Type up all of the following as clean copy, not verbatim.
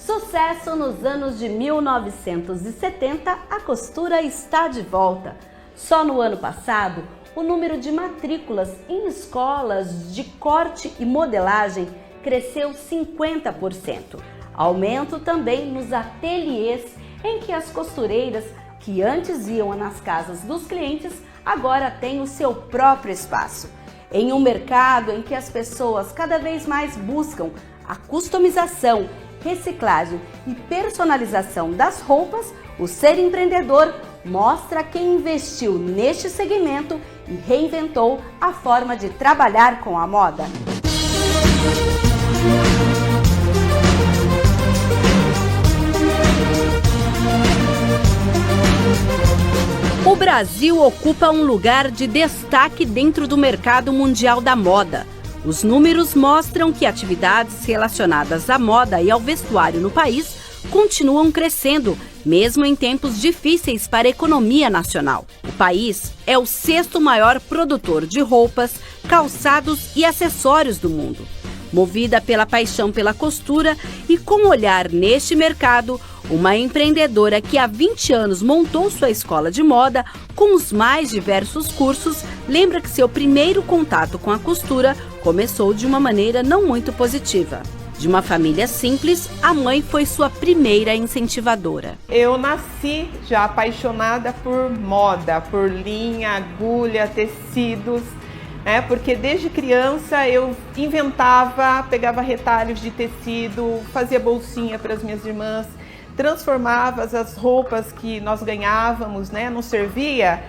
Sucesso nos anos de 1970, a costura está de volta. Só no ano passado, o número de matrículas em escolas de corte e modelagem cresceu 50%. Aumento também nos ateliês, em que as costureiras, que antes iam nas casas dos clientes, agora têm o seu próprio espaço. Em um mercado em que as pessoas cada vez mais buscam a customização, reciclagem e personalização das roupas, o Ser Empreendedor mostra quem investiu neste segmento e reinventou a forma de trabalhar com a moda. O Brasil ocupa um lugar de destaque dentro do mercado mundial da moda. Os números mostram que atividades relacionadas à moda e ao vestuário no país continuam crescendo, mesmo em tempos difíceis para a economia nacional. O país é o 6º maior produtor de roupas, calçados e acessórios do mundo. Movida pela paixão pela costura e com olhar neste mercado, uma empreendedora que há 20 anos montou sua escola de moda com os mais diversos cursos, lembra que seu primeiro contato com a costura começou de uma maneira não muito positiva. De uma família simples, a mãe foi sua primeira incentivadora. Eu nasci já apaixonada por moda, por linha, agulha, tecidos, porque desde criança eu inventava, pegava retalhos de tecido, fazia bolsinha para as minhas irmãs, transformava as roupas que nós ganhávamos, não servia,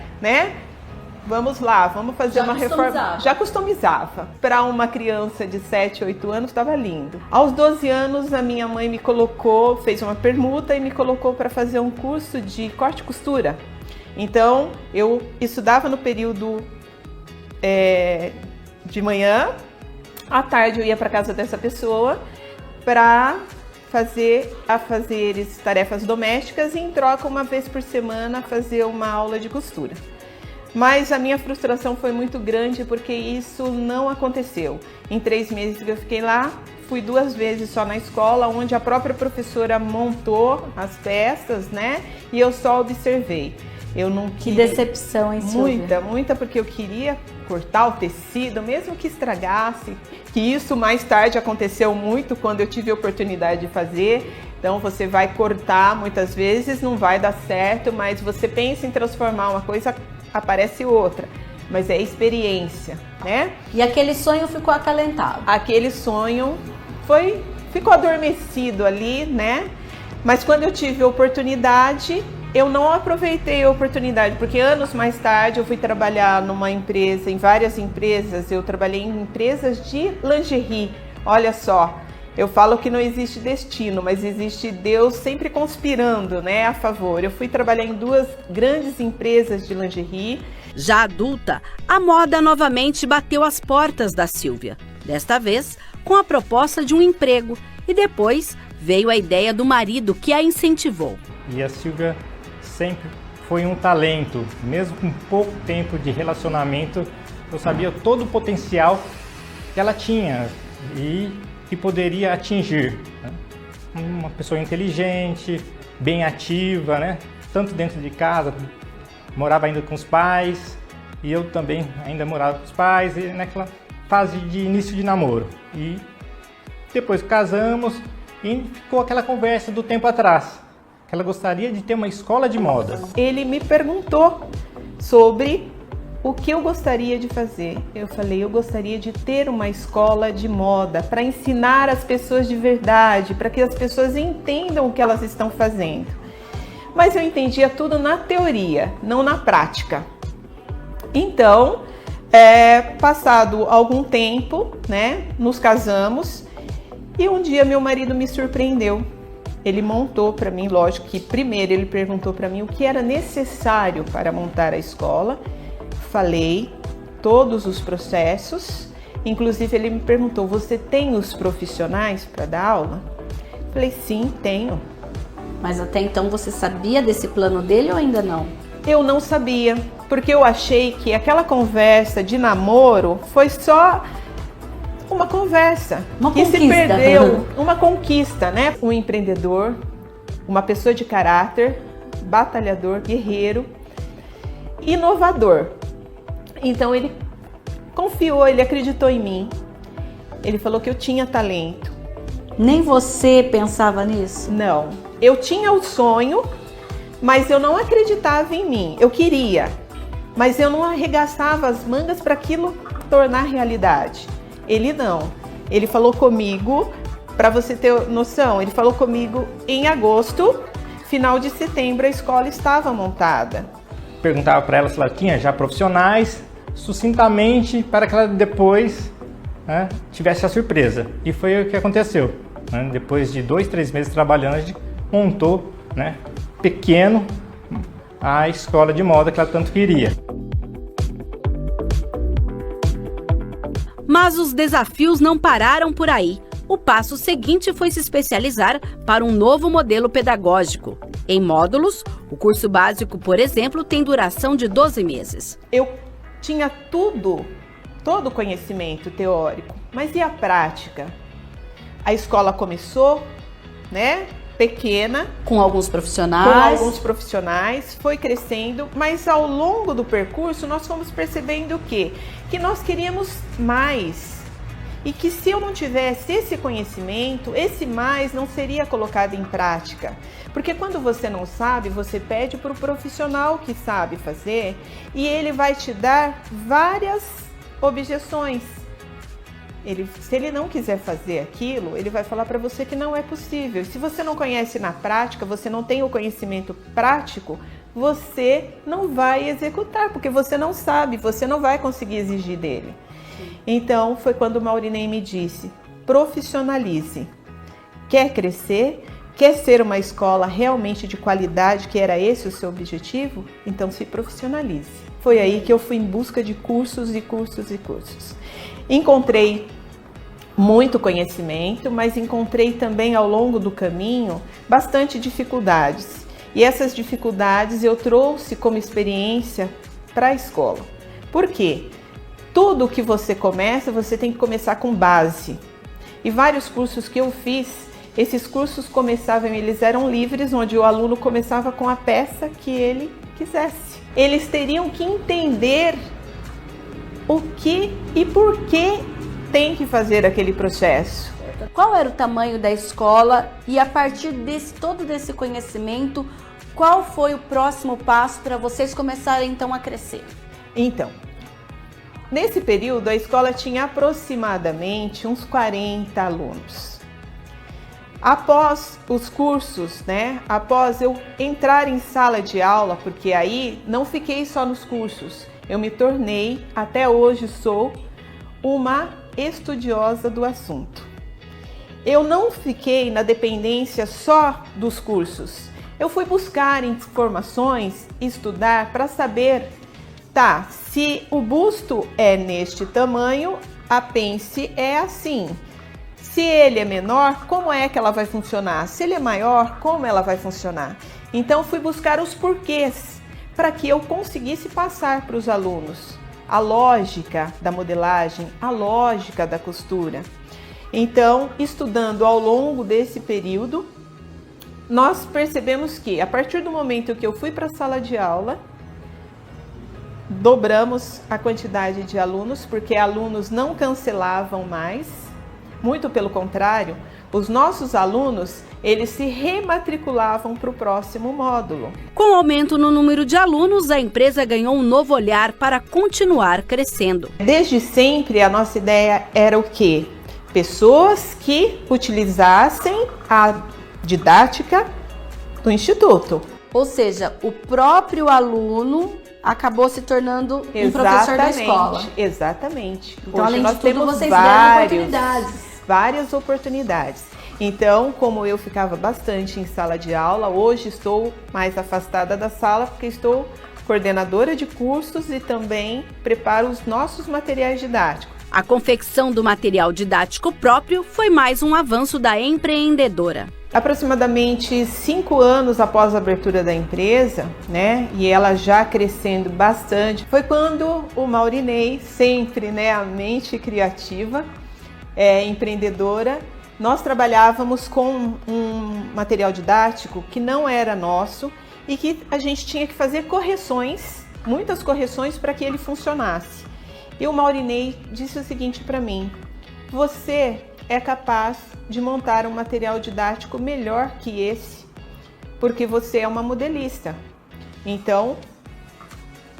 Vamos lá, vamos fazer uma reforma. Já customizava. Para uma criança de 7, 8 anos, estava lindo. Aos 12 anos, a minha mãe me colocou, fez uma permuta e me colocou para fazer um curso de corte e costura. Então, eu estudava no período de manhã, à tarde eu ia para casa dessa pessoa para fazer tarefas domésticas e, em troca, uma vez por semana, fazer uma aula de costura. Mas a minha frustração foi muito grande porque isso não aconteceu. Em 3 meses que eu fiquei lá, fui 2 vezes só na escola, onde a própria professora montou as peças, e eu só observei. Eu não queria... Que decepção, hein, Silvia? Muita, porque eu queria cortar o tecido, mesmo que estragasse, que isso mais tarde aconteceu muito quando eu tive a oportunidade de fazer. Então você vai cortar, muitas vezes não vai dar certo, mas você pensa em transformar uma coisa, aparece outra, mas é experiência, E aquele sonho ficou acalentado? Aquele sonho ficou adormecido ali, Mas quando eu tive a oportunidade, eu não aproveitei a oportunidade, porque anos mais tarde eu fui trabalhar numa empresa, em várias empresas, eu trabalhei em empresas de lingerie, olha só. Eu falo que não existe destino, mas existe Deus sempre conspirando, a favor. Eu fui trabalhar em 2 grandes empresas de lingerie. Já adulta, a moda novamente bateu as portas da Silvia. Desta vez, com a proposta de um emprego. E depois veio a ideia do marido que a incentivou. E a Silvia sempre foi um talento. Mesmo com pouco tempo de relacionamento, eu sabia todo o potencial que ela tinha e que poderia atingir. Uma pessoa inteligente, bem ativa, tanto dentro de casa, morava ainda com os pais, e eu também ainda morava com os pais, e naquela fase de início de namoro. E depois casamos e ficou aquela conversa do tempo atrás, que ela gostaria de ter uma escola de moda. Ele me perguntou sobre o que eu gostaria de fazer. Eu falei, eu gostaria de ter uma escola de moda para ensinar as pessoas de verdade, para que as pessoas entendam o que elas estão fazendo. Mas eu entendia tudo na teoria, não na prática. Então, passado algum tempo, nos casamos e um dia meu marido me surpreendeu. Ele montou para mim, lógico que primeiro ele perguntou para mim o que era necessário para montar a escola. Falei todos os processos, inclusive ele me perguntou, você tem os profissionais para dar aula? Falei, sim, tenho. Mas até então você sabia desse plano dele ou ainda não? Eu não sabia, porque eu achei que aquela conversa de namoro foi só uma conversa Uma que conquista. se perdeu, uma conquista, né? Um empreendedor, uma pessoa de caráter, batalhador, guerreiro, inovador. Então ele confiou, ele acreditou em mim. Ele falou que eu tinha talento. Nem você pensava nisso? Não, eu tinha o sonho, mas eu não acreditava em mim. Eu queria, mas eu não arregaçava as mangas para aquilo tornar realidade. Ele não. Ele falou comigo, para você ter noção, ele falou comigo em agosto, final de setembro a escola estava montada. Perguntava para ela se ela tinha já profissionais, sucintamente, para que ela depois, né, tivesse a surpresa. E foi o que aconteceu. Né? Depois de 2, 3 meses trabalhando, a gente montou, né, pequeno, a escola de moda que ela tanto queria. Mas os desafios não pararam por aí. O passo seguinte foi se especializar para um novo modelo pedagógico. Em módulos, o curso básico, por exemplo, tem duração de 12 meses. Eu tinha todo o conhecimento teórico, mas e a prática? A escola começou, né, pequena, Com alguns profissionais. foi crescendo, mas ao longo do percurso nós fomos percebendo o quê? Que nós queríamos mais. E que se eu não tivesse esse conhecimento, esse mais não seria colocado em prática. Porque quando você não sabe, você pede para o profissional que sabe fazer e ele vai te dar várias objeções. Se ele não quiser fazer aquilo, ele vai falar para você que não é possível. Se você não conhece na prática, você não tem o conhecimento prático, você não vai executar, porque você não sabe, você não vai conseguir exigir dele. Então, foi quando o Maurinei me disse, profissionalize. Quer crescer? Quer ser uma escola realmente de qualidade, que era esse o seu objetivo? Então, se profissionalize. Foi aí que eu fui em busca de cursos e cursos e cursos. Encontrei muito conhecimento, mas encontrei também ao longo do caminho bastante dificuldades. E essas dificuldades eu trouxe como experiência para a escola. Por quê? Tudo que você começa, você tem que começar com base. E vários cursos que eu fiz, esses cursos começavam, eles eram livres, onde o aluno começava com a peça que ele quisesse. Eles teriam que entender o que e por que tem que fazer aquele processo. Qual era o tamanho da escola e a partir todo desse conhecimento, qual foi o próximo passo para vocês começarem então a crescer? Então, nesse período a escola tinha aproximadamente uns 40 alunos. Após os cursos, né, após eu entrar em sala de aula, porque aí não fiquei só nos cursos, eu me tornei, até hoje sou, uma estudiosa do assunto. Eu não fiquei na dependência só dos cursos. Eu fui buscar informações, estudar para saber, tá, se o busto é neste tamanho, a pence é assim. Se ele é menor, como é que ela vai funcionar? Se ele é maior, como ela vai funcionar? Então fui buscar os porquês para que eu conseguisse passar para os alunos a lógica da modelagem, a lógica da costura. Então, estudando ao longo desse período, nós percebemos que a partir do momento que eu fui para a sala de aula, dobramos a quantidade de alunos, porque alunos não cancelavam mais, muito pelo contrário, os nossos alunos, eles se rematriculavam para o próximo módulo. Com o aumento no número de alunos, a empresa ganhou um novo olhar para continuar crescendo. Desde sempre, a nossa ideia era o quê? Pessoas que utilizassem a didática do Instituto. Ou seja, o próprio aluno acabou se tornando um professor da escola. Exatamente. Então, hoje além nós de tudo, temos vocês deram oportunidades. Várias oportunidades. Então, como eu ficava bastante em sala de aula, hoje estou mais afastada da sala porque estou coordenadora de cursos e também preparo os nossos materiais didáticos. A confecção do material didático próprio foi mais um avanço da empreendedora. Aproximadamente 5 anos após a abertura da empresa, né, e ela já crescendo bastante, foi quando o Maurinei, sempre, né, a mente criativa, empreendedora, nós trabalhávamos com um material didático que não era nosso e que a gente tinha que fazer correções, muitas correções para que ele funcionasse. E o Maurinei disse o seguinte para mim: você é capaz de montar um material didático melhor que esse, porque você é uma modelista. Então,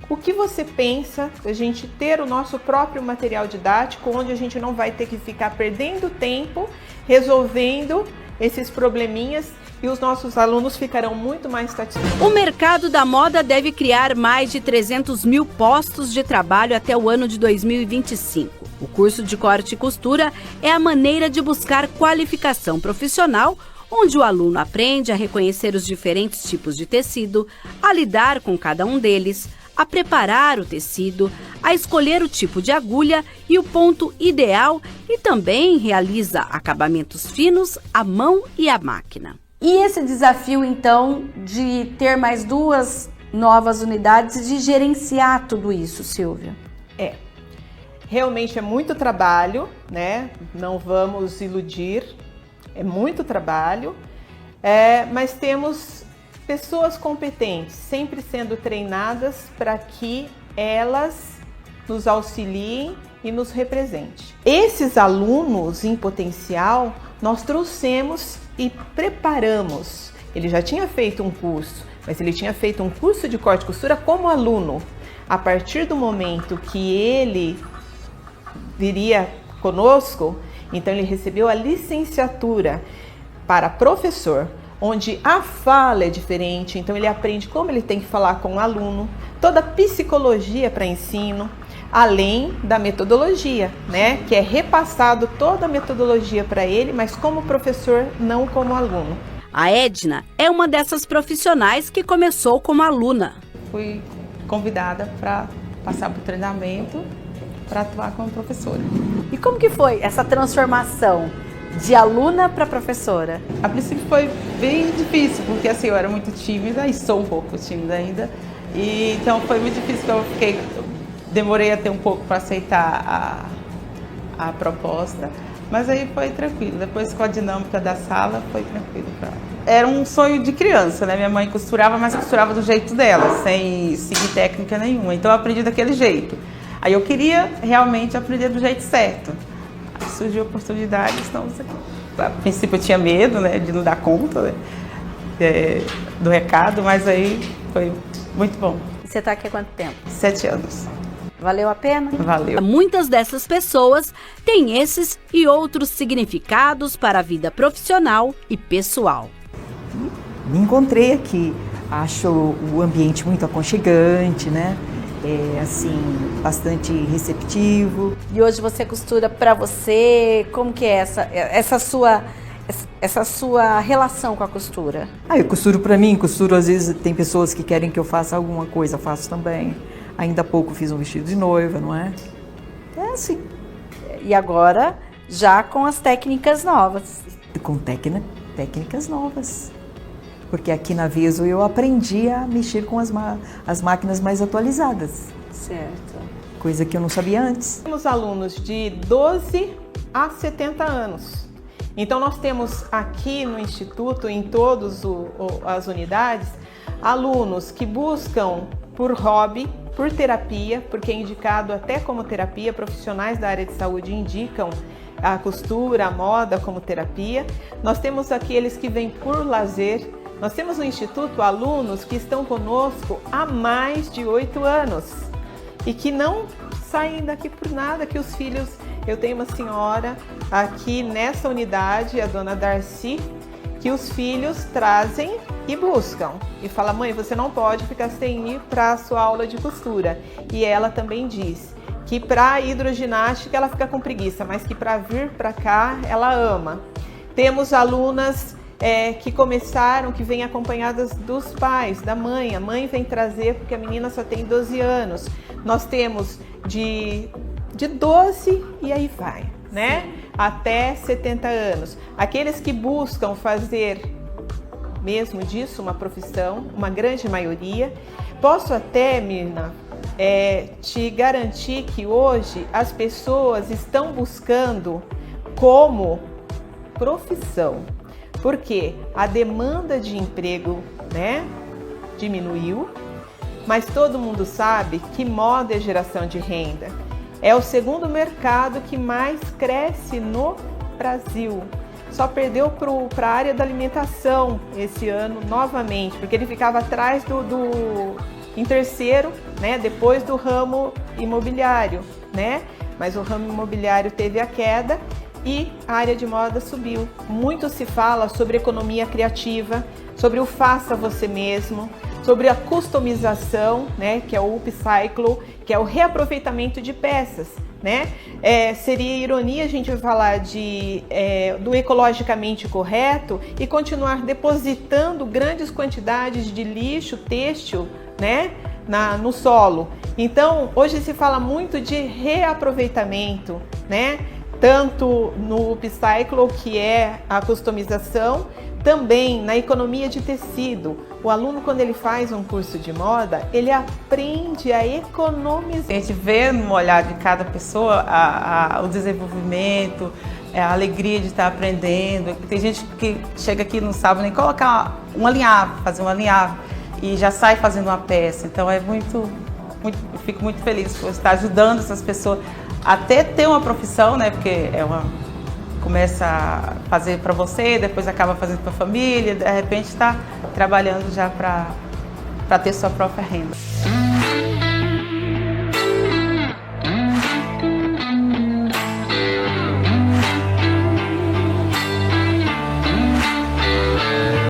o que você pensa da gente ter o nosso próprio material didático, onde a gente não vai ter que ficar perdendo tempo resolvendo esses probleminhas e os nossos alunos ficarão muito mais satisfeitos? O mercado da moda deve criar mais de 300 mil postos de trabalho até o ano de 2025. O curso de corte e costura é a maneira de buscar qualificação profissional, onde o aluno aprende a reconhecer os diferentes tipos de tecido, a lidar com cada um deles, a preparar o tecido, a escolher o tipo de agulha e o ponto ideal, e também realiza acabamentos finos à mão e à máquina. E esse desafio, então, de ter mais 2 novas unidades, de gerenciar tudo isso, Silvia? Realmente é muito trabalho, né? Não vamos iludir, é muito trabalho, mas temos pessoas competentes, sempre sendo treinadas para que elas nos auxiliem e nos representem. Esses alunos em potencial, nós trouxemos e preparamos. Ele já tinha feito um curso, mas ele tinha feito um curso de corte e costura como aluno. A partir do momento que ele viria conosco, então ele recebeu a licenciatura para professor, onde a fala é diferente, então ele aprende como ele tem que falar com o aluno, toda a psicologia para ensino, além da metodologia, né? Que é repassado toda a metodologia para ele, mas como professor, não como aluno. A Edna é uma dessas profissionais que começou como aluna. Fui convidada para passar por treinamento para atuar como professora. E como que foi essa transformação de aluna para professora? A princípio foi bem difícil, porque assim, eu era muito tímida e sou um pouco tímida ainda. E então foi muito difícil, demorei até um pouco para aceitar a proposta, mas aí foi tranquilo. Depois com a dinâmica da sala foi tranquilo. Era um sonho de criança, né? Minha mãe costurava, mas costurava do jeito dela, sem seguir técnica nenhuma. Então eu aprendi daquele jeito. Aí eu queria realmente aprender do jeito certo. Aí surgiu a oportunidade, estamos aqui. A princípio eu tinha medo, né, de não dar conta, né, do recado, mas aí foi muito bom. E você está aqui há quanto tempo? 7 anos. Valeu a pena? Valeu. Muitas dessas pessoas têm esses e outros significados para a vida profissional e pessoal. Me encontrei aqui, acho o ambiente muito aconchegante, né? Assim, bastante receptivo. E hoje você costura para você, como que é essa sua relação com a costura? Eu costuro para mim, costuro às vezes, tem pessoas que querem que eu faça alguma coisa, faço também. Ainda há pouco fiz um vestido de noiva, não é? É assim. E agora, já com as técnicas novas. Com técnicas novas. Porque aqui na Veso eu aprendi a mexer com as máquinas mais atualizadas. Certo. Coisa que eu não sabia antes. Temos alunos de 12 a 70 anos. Então nós temos aqui no Instituto, em todas as unidades, alunos que buscam por hobby, por terapia, porque é indicado até como terapia, profissionais da área de saúde indicam a costura, a moda como terapia. Nós temos aqueles que vêm por lazer. Nós temos no Instituto alunos que estão conosco há mais de 8 anos e que não saem daqui por nada, que os filhos... Eu tenho uma senhora aqui nessa unidade, a dona Darcy, que os filhos trazem e buscam. E fala, mãe, você não pode ficar sem ir para a sua aula de costura. E ela também diz que para a hidroginástica ela fica com preguiça, mas que para vir para cá ela ama. Temos alunas que começaram, que vêm acompanhadas dos pais, da mãe. A mãe vem trazer porque a menina só tem 12 anos. Nós temos de 12 e aí vai, né? Até 70 anos. Aqueles que buscam fazer mesmo disso uma profissão, uma grande maioria. Posso até, Mirna, te garantir que hoje as pessoas estão buscando como profissão, porque a demanda de emprego, né, diminuiu, mas todo mundo sabe que moda é geração de renda. É o segundo mercado que mais cresce no Brasil. Só perdeu para a área da alimentação esse ano novamente, porque ele ficava atrás em terceiro, né, depois do ramo imobiliário, né? Mas o ramo imobiliário teve a queda e a área de moda subiu. Muito se fala sobre economia criativa, sobre o faça você mesmo, sobre a customização, né, que é o upcycle, que é o reaproveitamento de peças, né? Seria ironia a gente falar do ecologicamente correto e continuar depositando grandes quantidades de lixo têxtil, né, no solo. Então, hoje se fala muito de reaproveitamento, né? Tanto no upcycle, que é a customização, também na economia de tecido. O aluno, quando ele faz um curso de moda, ele aprende a economizar. A gente vê no olhar de cada pessoa o desenvolvimento, a alegria de estar aprendendo. Tem gente que chega aqui e não sabe nem colocar um alinhavo, fazer um alinhavo, e já sai fazendo uma peça. Então eu fico muito feliz por estar ajudando essas pessoas até ter uma profissão, né? Porque começa a fazer para você, depois acaba fazendo para a família, de repente está trabalhando já para ter sua própria renda.